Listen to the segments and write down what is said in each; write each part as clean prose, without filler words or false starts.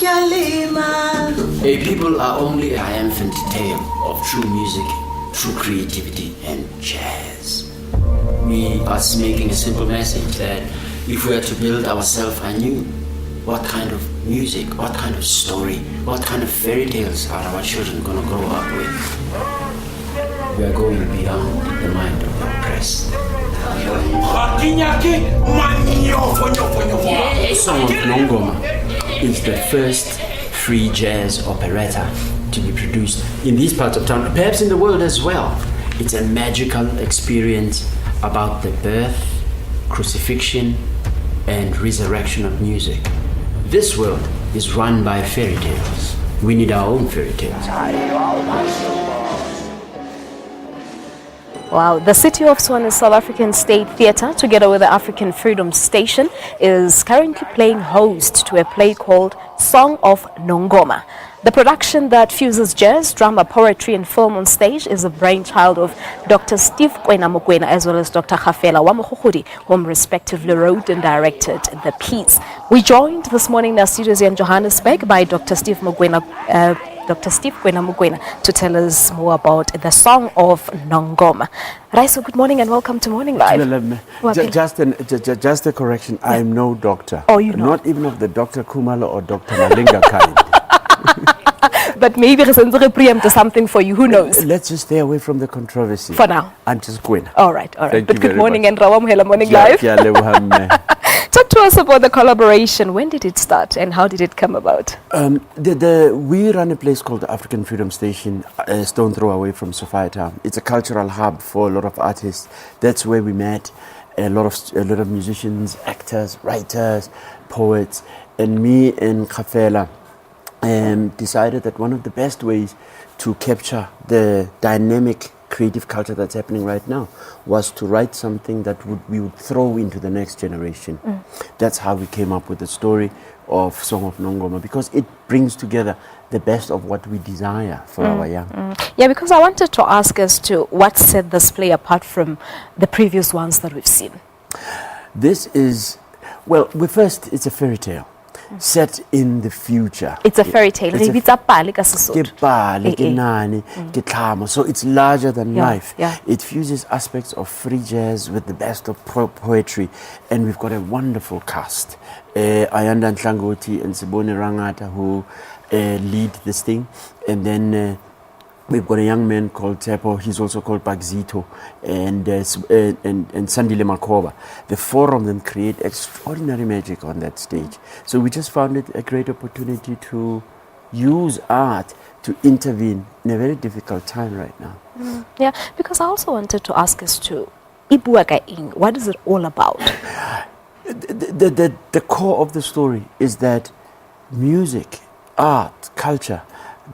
A people are only a infant tale of true music, true creativity, and jazz. We are making a simple message that if we are to build ourselves anew, what kind of music, what kind of story, what kind of fairy tales are our children going to grow up with? We are going beyond the mind of the oppressed. The song of Nongoma is the first free jazz operetta to be produced in these parts of town, perhaps in the world as well. It's a magical experience about the birth, crucifixion, and resurrection of music. This world is run by fairy tales. We need our own fairy tales. Wow, the city of Sandimeshin South African State Theatre, together with the African Freedom Station, is currently playing host to a play called Song of Nongoma. The production that fuses jazz, drama, poetry, and film on stage is a brainchild of Dr. Steve Mokwena as well as Dr. Khafela Wamokhudi, whom respectively wrote and directed the piece. We joined this morning in our studios in Johannesburg by Dr. Steve Mokwena to tell us more about the Song of Nongoma. Raiso, good morning and welcome to Morning Live. Just a correction, I am no doctor. Oh, you're not even of the Dr. Kumalo or Dr. Malinga kind. But maybe there's a preempt something for you, who knows? Let's just stay away from the controversy. For now. I'm just going. All right. Thank but you good morning much. and Rawam Hela Morning Live. Talk to us about the collaboration. When did it start and how did it come about? We run a place called the African Freedom Station, a stone throw away from Sophia Town. It's a cultural hub for a lot of artists. That's where we met. A lot of musicians, actors, writers, poets, and me and Khafela decided that one of the best ways to capture the dynamic creative culture that's happening right now was to write something that we would throw into the next generation. That's how we came up with the story of Song of Nongoma, because it brings together the best of what we desire for our young. Yeah, because I wanted to ask as to what set this play apart from the previous ones that we've seen. This is, it's a fairy tale. Set in the future. It's a fairy tale. So it's larger than life. Yeah. It fuses aspects of free jazz with the best of poetry, and we've got a wonderful cast. Ayanda Nhlangoti and Sibone Rangata who lead this thing, and then we've got a young man called Tepo, he's also called Bagzito, and Sandile Makoba. The four of them create extraordinary magic on that stage. So we just found it a great opportunity to use art to intervene in a very difficult time right now. Yeah, because I also wanted to ask as to what is it all about? The core of the story is that music, art, culture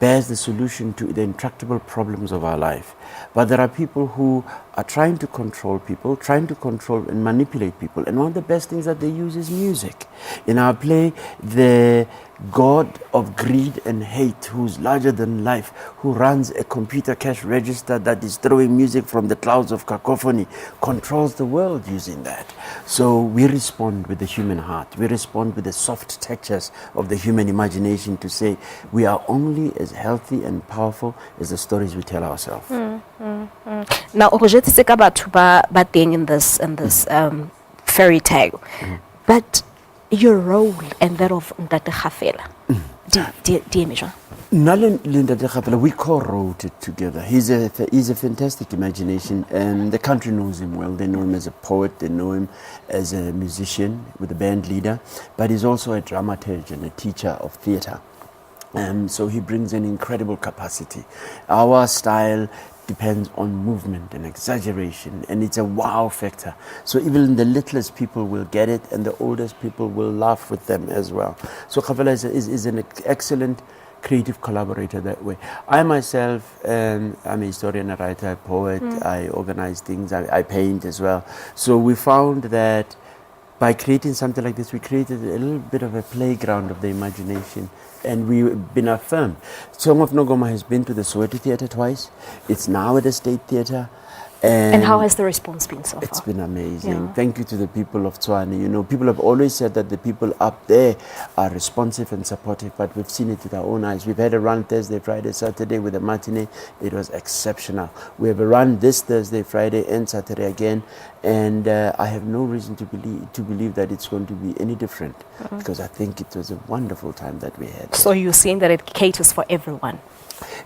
bears the solution to the intractable problems of our life. But there are people who are trying to control people, trying to control and manipulate people. And one of the best things that they use is music. In our play, the god of greed and hate, who's larger than life, who runs a computer cash register that is throwing music from the clouds of cacophony, controls the world using that. So we respond with the human heart. We respond with the soft textures of the human imagination to say we are only as healthy and powerful as the stories we tell ourselves. Now, in this fairy tale, but your role and that of Ndate Khafela, we co-wrote it together. He's a fantastic imagination, and the country knows him well. They know him as a poet, they know him as a musician with a band leader, but he's also a dramaturg and a teacher of theatre. So he brings an incredible capacity. Our style depends on movement and exaggeration, and it's a wow factor. So even the littlest people will get it, and the oldest people will laugh with them as well. So Khafela is an excellent creative collaborator that way. I myself, I'm a historian, a writer, a poet. I organize things, I paint as well. So we found that by creating something like this, we created a little bit of a playground of the imagination, and we've been affirmed. Song of Nongoma has been to the Soweto Theatre twice. It's now at the State Theatre. And how has the response been so far? It's been amazing. Yeah. Thank you to the people of Tshwane. You know, people have always said that the people up there are responsive and supportive, but we've seen it with our own eyes. We've had a run Thursday, Friday, Saturday with a matinee. It was exceptional. We have a run this Thursday, Friday, and Saturday again, and I have no reason to believe that it's going to be any different, because I think it was a wonderful time that we had. So you're saying that it caters for everyone?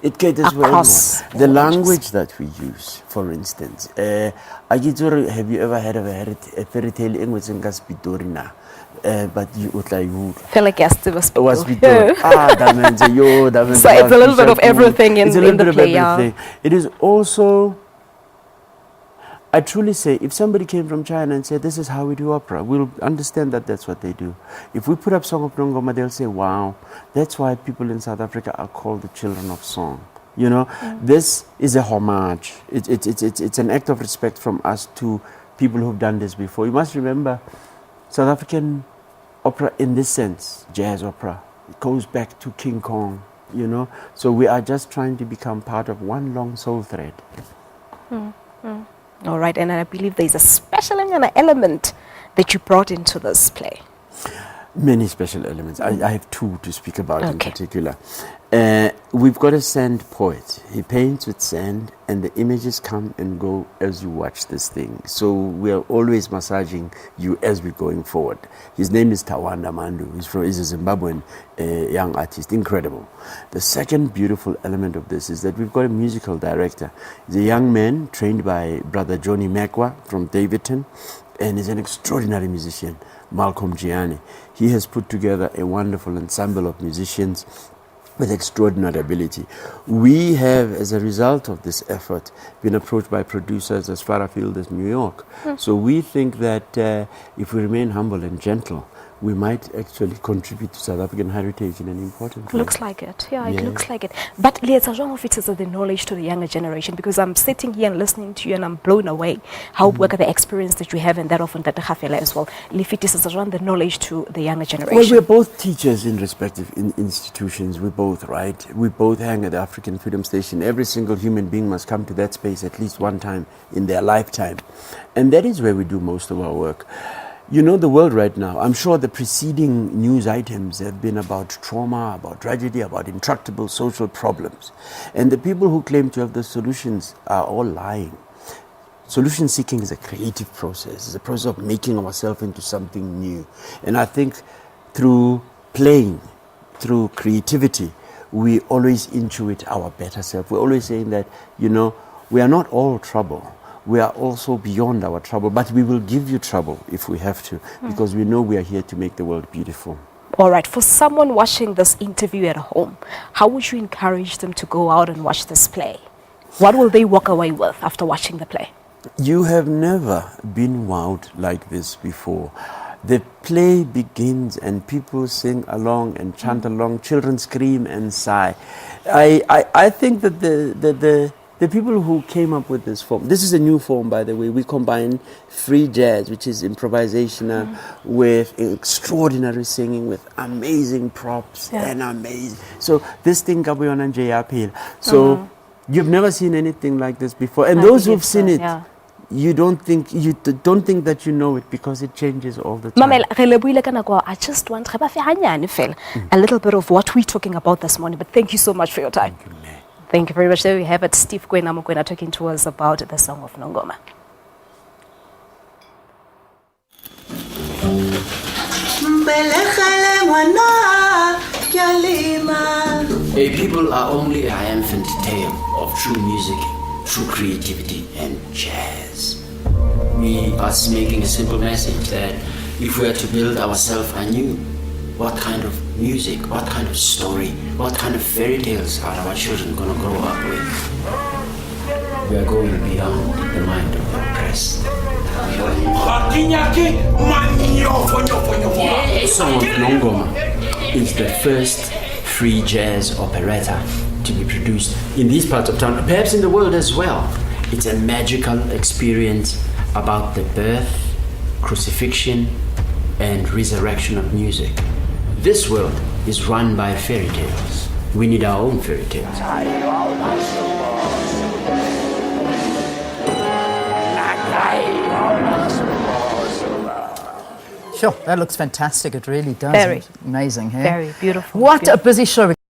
It caters for Across everyone. The language that we use, for instance. Have you ever heard of a fairy tale in which Pitorina? But you would like you Feel like yes, it was Pitor. That means that means so it's a little bit of everything in the play. Yeah. It is also, I truly say, if somebody came from China and said, this is how we do opera, we'll understand that that's what they do. If we put up Song of Nongoma, they'll say, wow, that's why people in South Africa are called the children of song. You know, this is a homage. It's an act of respect from us to people who've done this before. You must remember, South African opera in this sense, jazz opera, it goes back to King Kong, you know. So we are just trying to become part of one long soul thread. All right, and I believe there's a special element that you brought into this play. Many special elements. I have two to speak about in particular. We've got a sand poet. He paints with sand, and the images come and go as you watch this thing. So we are always massaging you as we're going forward. His name is Tawanda Mandu. He's a Zimbabwean young artist. Incredible. The second beautiful element of this is that we've got a musical director. He's a young man trained by Brother Johnny Mekwa from Davidton, and he's an extraordinary musician, Malcolm Gianni. He has put together a wonderful ensemble of musicians with extraordinary ability. We have, as a result of this effort, been approached by producers as far afield as New York. So we think that if we remain humble and gentle, we might actually contribute to South African heritage in an important way. Looks like it. Yeah, it looks like it. But let's show if it is the knowledge to the younger generation, because I'm sitting here and listening to you and I'm blown away how work the experience that you have and that of Ntate Khafela as well. If it is around the knowledge to the younger generation. Well, we're both teachers in respective institutions. We're both, right? We both hang at the African Freedom Station. Every single human being must come to that space at least one time in their lifetime. And that is where we do most of our work. You know, the world right now, I'm sure the preceding news items have been about trauma, about tragedy, about intractable social problems. And the people who claim to have the solutions are all lying. Solution seeking is a creative process. It's a process of making ourselves into something new. And I think through playing, through creativity, we always intuit our better self. We're always saying that, you know, we are not all trouble. We are also beyond our trouble, but we will give you trouble if we have to, because we know we are here to make the world beautiful. All right, for someone watching this interview at home, how would you encourage them to go out and watch this play? What will they walk away with after watching the play? You have never been wowed like this before. The play begins and people sing along and chant along, children scream and sigh. I think that the people who came up with this form, this is a new form, by the way. We combine free jazz, which is improvisational, with extraordinary singing, with amazing props and amazing. So this thing, Gabriel and Jay Appeal. So you've never seen anything like this before. And those who've seen it, you don't think that you know it, because it changes all the time. I just want a little bit of what we're talking about this morning, but thank you so much for your time. Thank you very much. There we have it. Steve Kwena Mokwena talking to us about the Song of Nongoma. A people are only a triumphant tale of true music, true creativity, and jazz. We are making a simple message that if we are to build ourselves anew, what kind of music, what kind of story, what kind of fairy tales are our children going to grow up with? We are going beyond the mind of the oppressed. The Song of Nongoma is the first free jazz operetta to be produced in these parts of town, perhaps in the world as well. It's a magical experience about the birth, crucifixion, and resurrection of music. This world is run by fairy tales. We need our own fairy tales. Sure, that looks fantastic. It really does. Very. Amazing, hey? Very beautiful. What beautiful. a busy show.